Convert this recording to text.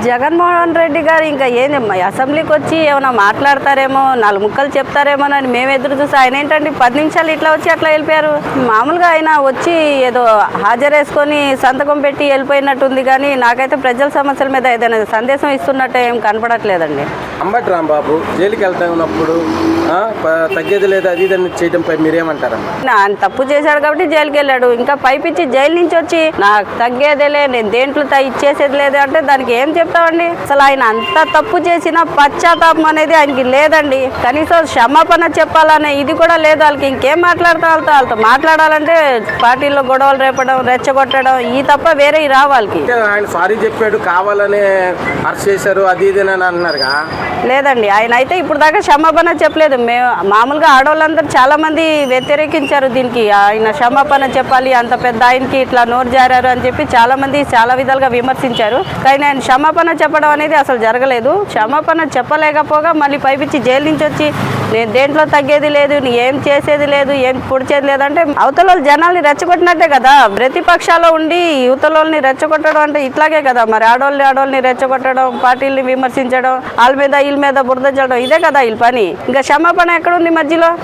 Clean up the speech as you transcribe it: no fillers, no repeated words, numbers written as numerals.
జగన్మోహన్ రెడ్డి గారు ఇంకా ఏంది అసెంబ్లీకి వచ్చి ఏమైనా మాట్లాడతారేమో, 4 ముక్కలు చెప్తారేమోనని మేము ఎదురు చూసి ఆయన ఏంటంటే 10 నిమిషాలు ఇట్లా వచ్చి అట్లా వెళ్ళిపోయారు. మామూలుగా ఆయన వచ్చి ఏదో హాజరేసుకొని సంతకం పెట్టి వెళ్ళిపోయినట్టుంది, కానీ నాకైతే ప్రజల సమస్యల మీద ఏదైనా సందేశం ఇస్తున్నట్టు ఏం కనపడట్లేదండి. అంబటి రాంబాబు జైలుకి వెళ్తా ఉన్నప్పుడు తగ్గేది లేదు అది ఇదని చేయడంపై మీరేమంటారమ్మా? ఆయన తప్పు చేశాడు కాబట్టి జైలుకి వెళ్ళాడు. ఇంకా పైపిచ్చి జైలు నుంచి వచ్చి నాకు తగ్గేదేలే, నేను దేంట్లో ఇచ్చేసేది లేదు అంటే దానికి ఏం చెప్తామండి? అసలు ఆయన అంత తప్పు చేసిన పశ్చాత్తాపం అనేది ఆయనకి లేదండి. కనీసం క్షమాపణ చెప్పాలనే ఇది కూడా లేదు వాళ్ళకి. ఇంకేం మాట్లాడతా వాళ్ళతో మాట్లాడాలంటే పార్టీలో గొడవలు రేపడం, రెచ్చగొట్టడం ఈ తప్ప వేరే రావు వాళ్ళకి. ఆయన సారీ చెప్పాడు, కావాలని అరెస్ట్ చేశారు అది ఇది అని అన్నారుగా. లేదండి, ఆయన అయితే ఇప్పుడు దాకా క్షమాపణ చెప్పలేదు. మేము మామూలుగా ఆడవాళ్ళందరూ చాలా మంది వ్యతిరేకించారు దీనికి. ఆయన క్షమాపణ చెప్పాలి, అంత పెద్ద ఆయనకి ఇట్లా నోరు జారారు అని చెప్పి చాలా మంది చాలా విధాలుగా విమర్శించారు. కానీ ఆయన క్షమాపణ చెప్పడం అనేది అసలు జరగలేదు. క్షమాపణ చెప్పలేకపోగా మళ్ళీ పైపిచ్చి జైలు నుంచి వచ్చి నేను దేంట్లో తగ్గేది లేదు, ఏం చేసేది లేదు, ఏం పొడిచేది లేదంటే అవతల జనాల్ని రెచ్చగొట్టినట్టే కదా. ప్రతిపక్షాల్లో ఉండి యువతలని రెచ్చగొట్టడం అంటే ఇట్లాగే కదా. మరి ఆడవాళ్ళని రెచ్చగొట్టడం, పార్టీల్ని విమర్శించడం, వాళ్ళ మీద వీళ్ళ మీద బురద చల్లడం, ఇదే కదా వీళ్ళ పని. ఇంకా క్షమాపణ ఎక్కడుంది మధ్యలో?